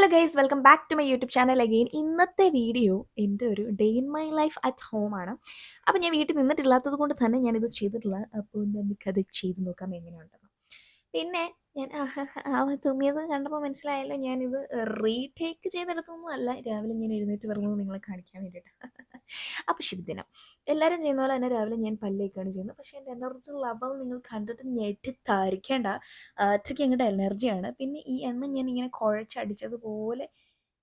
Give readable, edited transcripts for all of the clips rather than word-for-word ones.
Hello guys, welcome back to my YouTube channel again. ഇന്നത്തെ video എൻ്റെ ഒരു day in my life at home ആണ്. അപ്പോൾ ഞാൻ വീട്ടിൽ നിന്നിട്ടില്ലാത്തത് കൊണ്ട് തന്നെ ഞാനിത് ചെയ്തിട്ടില്ല. അപ്പോൾ നമുക്കത് ചെയ്ത് നോക്കാം എങ്ങനെയുണ്ടെന്ന്. പിന്നെ ഞാൻ തുമ്മിയത് കണ്ടപ്പോൾ മനസ്സിലായല്ലോ, ഞാനിത് റീടേക്ക് ചെയ്തെടുത്തൊന്നും അല്ല. രാവിലെ ഞാൻ എഴുന്നേറ്റ് വരുന്നത് നിങ്ങളെ കാണിക്കാൻ വേണ്ടിയിട്ട്. അപ്പോൾ ശുഭദിനം. എല്ലാവരും ചെയ്യുന്ന പോലെ തന്നെ രാവിലെ ഞാൻ പല്ലേക്കാണ് ചെയ്യുന്നത്. പക്ഷേ എൻ്റെ എനർജി ലെവൽ നിങ്ങൾ കണ്ടിട്ട് ഞെട്ടിത്തരിക്കേണ്ട, അത്രയ്ക്ക് അങ്ങോട്ട് എനർജിയാണ്. പിന്നെ ഈ എണ്ണ ഞാൻ ഇങ്ങനെ കുഴച്ചടിച്ചതുപോലെ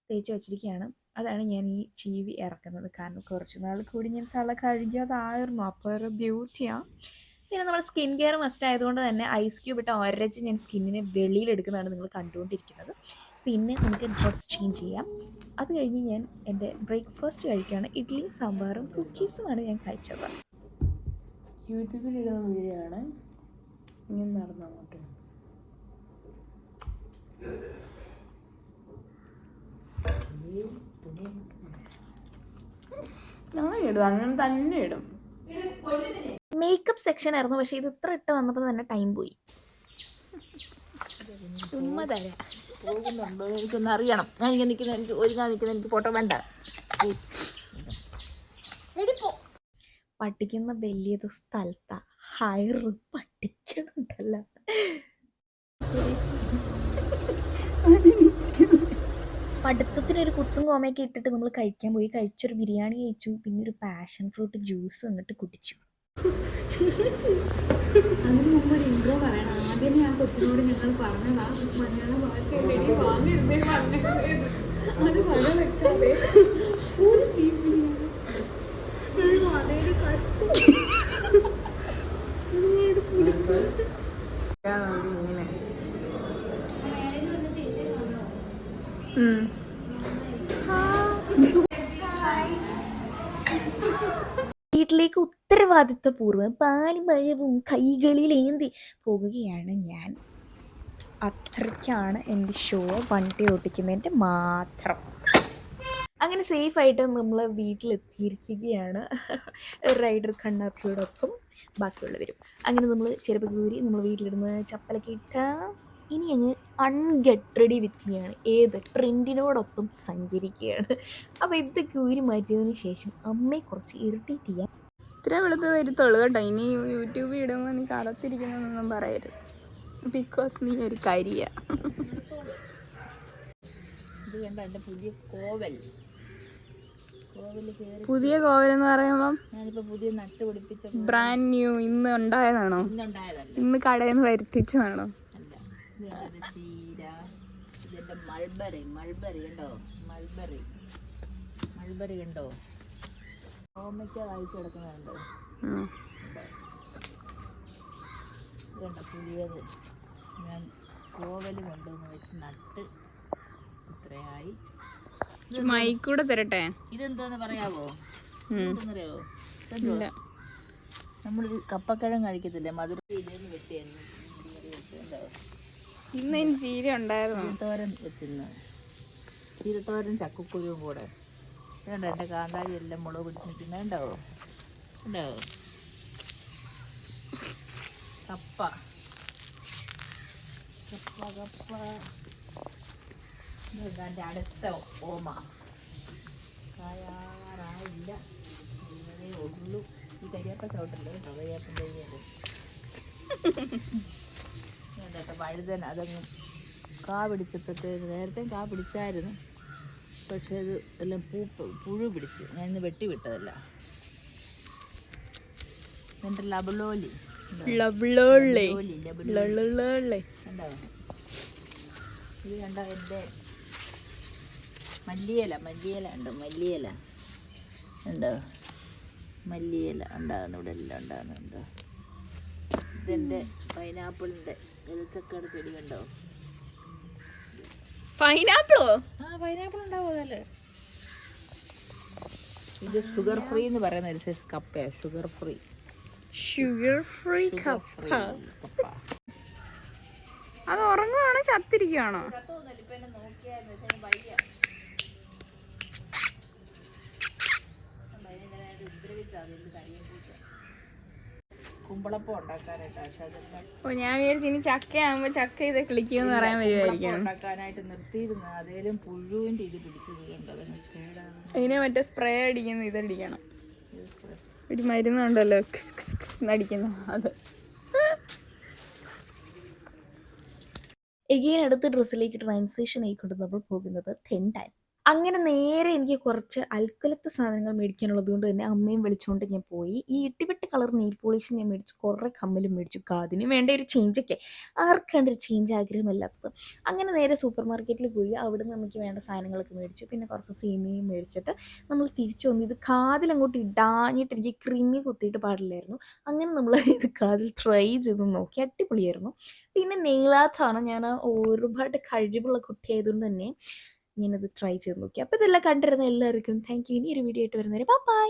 തേച്ച് വെച്ചിരിക്കുകയാണ്. അതാണ് ഞാൻ ഈ ചീവി ഇറക്കുന്നത്. കാരണം കുറച്ച് നാൾ കൂടി ഞാൻ തല കഴുകിയതായിരുന്നു. അപ്പോൾ ഒരു ബ്യൂട്ടിയാണ്. പിന്നെ നമ്മുടെ സ്കിൻ കെയർ മസ്റ്റ് ആയതുകൊണ്ട് തന്നെ ഐസ് ക്യൂബ് ഇട്ട് ഒരച്ച് ഞാൻ സ്കിന്നിനെ വെളിയിലെടുക്കുന്നതാണ് നിങ്ങൾ കണ്ടുകൊണ്ടിരിക്കുന്നത്. പിന്നെ നമുക്ക് ഡ്രസ് ചേഞ്ച് ചെയ്യാം. അത് കഴിഞ്ഞ് ഞാൻ എൻ്റെ ബ്രേക്ക്ഫാസ്റ്റ് കഴിക്കുകയാണ്. ഇഡ്ഡലി സാമ്പാറും കുക്കീസുമാണ് ഞാൻ കഴിച്ചത്. യൂട്യൂബിലിടുന്ന വീഡിയോ ആണ്. ഇങ്ങനെ നടന്നു അങ്ങോട്ട്. ഞാൻ ഇടും, അങ്ങനെ തന്നെ ഇടും. മേക്കപ്പ് സെക്ഷൻ ആയിരുന്നു, പക്ഷേ ഇത് ഇത്ര ഇട്ട് വന്നപ്പോൾ തന്നെ ടൈം പോയി. ചുമ്മാ തരാം. പോകുന്നുണ്ടോ എനിക്കൊന്ന് അറിയണം. ഞാൻ ഇങ്ങനെ നിൽക്കുന്ന, എനിക്ക് ഒരുങ്ങാൻ നിൽക്കുന്ന, എനിക്ക് ഫോട്ടോ വേണ്ട. പഠിക്കുന്ന വലിയത് സ്ഥലത്താ ഹയറ് പഠിക്കണുണ്ടല്ല. പഠിത്തത്തിനൊരു കുത്തും കോമയൊക്കെ ഇട്ടിട്ട് നമ്മൾ കഴിക്കാൻ പോയി. കഴിച്ചൊരു ബിരിയാണി കഴിച്ചു. പിന്നെ ഒരു പാഷൻ ഫ്രൂട്ട് ജ്യൂസ് അങ്ങോട്ട് കുടിച്ചു. അതിന് മുമ്പ് ഒരു ഇൻട്രോ പറയണം. ആദ്യമേ ആ കൊച്ചിനോട് ഞങ്ങൾ പറഞ്ഞതാ മലയാള ഭാഷയിൽ വാങ്ങിയിരുന്നേ പറഞ്ഞത്. അത് മഴ വെക്കാതെ ഒരു വീട്ടിലേക്ക് ഉത്തരവാദിത്വപൂർവ്വം പാലും പഴവും കൈകളിലേന്തി പോകുകയാണ് ഞാൻ. അത്രയ്ക്കാണ് എൻ്റെ ഷോ വണ്ടി ഓടിക്കുന്നതിൻ്റെ മാത്രം. അങ്ങനെ സേഫായിട്ട് നമ്മൾ വീട്ടിലെത്തിയിരിക്കുകയാണ്. റൈഡർ കണ്ണാപ്പിയോടൊപ്പം ബാക്കിയുള്ളവരും. അങ്ങനെ നമ്മൾ ചെരുപ്പൊക്കെ കൂരി നമ്മൾ വീട്ടിലിടുന്ന ചപ്പലൊക്കെ ഇട്ട ഇനി അങ്ങ് അൺഗെറ്റ് റെഡി വിത്ത് മീയാണ്. ഏത് ട്രെൻഡിനോടൊപ്പം സഞ്ചരിക്കുകയാണ്. അപ്പോൾ ഇതൊക്കെ ഊരി മാറ്റിയതിന് ശേഷം അമ്മയെ കുറച്ച് ഇറിറ്റേറ്റ് ചെയ്യാൻ. ഇത്ര വെളുപ്പേ വരുത്തുള്ളൂ കേട്ടോ. ഇനി യൂട്യൂബിൽ ഇടുമ്പോൾ നീ കടത്തിരിക്കുന്നൊന്നും പറയരുത്. ബിക്കോസ് നീ ഒരു കരിയ. ഇത് കണ്ട എൻ്റെ പുതിയ കോവൽ. പുതിയ കോവൽ എന്ന് പറയുമ്പം ഞാനിപ്പോൾ പുതിയ നട്ട് പിടിപ്പിച്ച ബ്രാൻഡ് ന്യൂ. ഇന്ന് ഉണ്ടായതാണോ? ഇന്നുണ്ടായതല്ല, ഇന്ന് കടയിൽ നിന്ന് വരുത്തിച്ചതാണോ? അല്ല. ഇത് ചീര, ഇതെൻ്റെ മൾബറി കണ്ടോ? മൾബറി കണ്ടോ? ഓമയ്ക്ക കായ്ച്ചു കിടക്കുന്നുണ്ട്. ഇത് കണ്ടോ പുതിയത്. ഞാൻ കോവൽ കൊണ്ടുവന്ന് വെച്ച് നട്ട് ഇത്രയായി. മൈക്കൂടെ തരട്ടെ. ഇതെന്താന്ന് പറയാവോ? എന്തെന്നറിയാവോ? നമ്മളൊരു കപ്പക്കിഴങ്ങ് കഴിക്കത്തില്ലേ, മധുരയിലേന്ന് വെട്ടിയെന്ന്. ഇന്ന് ഇനി ചീര ഉണ്ടായിരുന്നു. ചീരത്തോരൻ വെച്ചിരുന്നു. ചീരത്തോരൻ ചക്കക്കുരുവും കൂടെ. ഇതുണ്ടോ എൻ്റെ കാന്താരി എല്ലാം മുളക് പിടിച്ച് നിൽക്കുന്നത് ഉണ്ടാവോ? ഉണ്ടാവോ? കപ്പ എൻ്റെ അടുത്ത ഓമ കായാറായില്ല, ഇങ്ങനെ ഉള്ളു. ഈ കരിയാപ്പ ചോട്ടല്ലോ കേട്ടോ, കരിയാപ്പൻ തൈയത് കേട്ടോ. വഴുതന അതങ്ങ് കാ പിടിച്ചപ്പോഴത്തേക്ക്, നേരത്തെ കാ പിടിച്ചായിരുന്നു, പക്ഷേ അത് എല്ലാം പുഴു പിടിച്ചു. ഞാൻ ഇന്ന് വെട്ടി വിട്ടതല്ല. എൻ്റെ ലബലോലി കണ്ടോ? ഇത് കണ്ടോ എൻ്റെ മല്ലിയില ഉണ്ടോ? മല്ലിയില ഉണ്ടോ? മല്ലിയില ഉണ്ടാകുന്നു, ഇവിടെ എല്ലാം ഉണ്ടാകുന്നുണ്ടോ? ഇതെൻ്റെ പൈനാപ്പിളിൻ്റെ ഇലച്ചക്കയുടെ ചെടി കണ്ടോ? പൈനാപ്പിളോ? ആ, പൈനാപ്പിൾ ഉണ്ടാവും അതല്ലേ. ഇത് ഷുഗർ ഫ്രീ എന്ന് പറയുന്ന ഒരു സൈസ് കപ്പയാണ്. ഷുഗർ ഫ്രീ കപ്പ. അത് ഉറങ്ങുവാണോ ചത്തിരിക്കുകയാണോ? കുമ്പളപ്പം ഉണ്ടാക്കാനായിട്ട്. പക്ഷെ അതെല്ലാം ഓ ഞാൻ വിചാരിച്ചു ഇനി ചക്കയാകുമ്പോ ചക്ക ഇത് കിളിക്കുമെന്ന് പറയാൻ കുമ്പളപ്പം വരുമായിരിക്കും. ഉണ്ടാക്കാനായിട്ട് നിർത്തിയിരുന്നു. അതേലും പുഴുവിൻ്റെ ഇത് പിടിച്ചത് കൊണ്ട് അതങ്ങ് കേടാണ്. അതിനെ മറ്റേ സ്പ്രേ അടിക്കുന്ന ഇതടിക്കണം, ഒരു മരുന്നുണ്ടല്ലോ അടിക്കുന്ന അത്. എഗെയിൻ അടുത്ത ഡ്രസ്സിലേക്ക് ട്രാൻസിഷൻ ആയിക്കൊണ്ട് നമ്മൾ പോകുന്നത് തെണ്ടാൻ. അങ്ങനെ നേരെ എനിക്ക് കുറച്ച് അൽക്കുലത്തെ സാധനങ്ങൾ മേടിക്കാനുള്ളത് കൊണ്ട് തന്നെ അമ്മയും വിളിച്ചുകൊണ്ട് ഞാൻ പോയി. ഈ ഇട്ടിവിട്ട് കളർ നെയിൽ പോളിഷ് ഞാൻ മേടിച്ചു, കുറേ കമ്മലും മേടിച്ചു. കാതിന് വേണ്ട ഒരു ചേഞ്ചൊക്കെ, ആർക്കാണ്ട് ഒരു ചേഞ്ച് ആഗ്രഹമില്ലാത്തത്. അങ്ങനെ നേരെ സൂപ്പർ മാർക്കറ്റിൽ പോയി അവിടെ നിന്ന് നമുക്ക് വേണ്ട സാധനങ്ങളൊക്കെ മേടിച്ചു. പിന്നെ കുറച്ച് സേമിയയും മേടിച്ചിട്ട് നമ്മൾ തിരിച്ചു വന്നു. ഇത് കാതിലങ്ങോട്ട് ഇടാഞ്ഞിട്ട് എനിക്ക് ക്രിമി കുത്തിയിട്ട് പാടില്ലായിരുന്നു. അങ്ങനെ നമ്മൾ ഇത് കാതിൽ ട്രൈ ചെയ്ത് നോക്കി, അടിപൊളിയായിരുന്നു. പിന്നെ നെയിൽ ആർട്ടാണ്. ഞാൻ ഒരുപാട് കഴിവുള്ള കുട്ടിയായതുകൊണ്ട് തന്നെ ഞാനത് ട്രൈ ചെയ്ത് നോക്കി. അപ്പോൾ ഇതെല്ലാം കണ്ടിരുന്ന എല്ലാവർക്കും താങ്ക് യു. ഇനി ഒരു വീഡിയോ ആയിട്ട് വരുന്നവരെ ബൈ.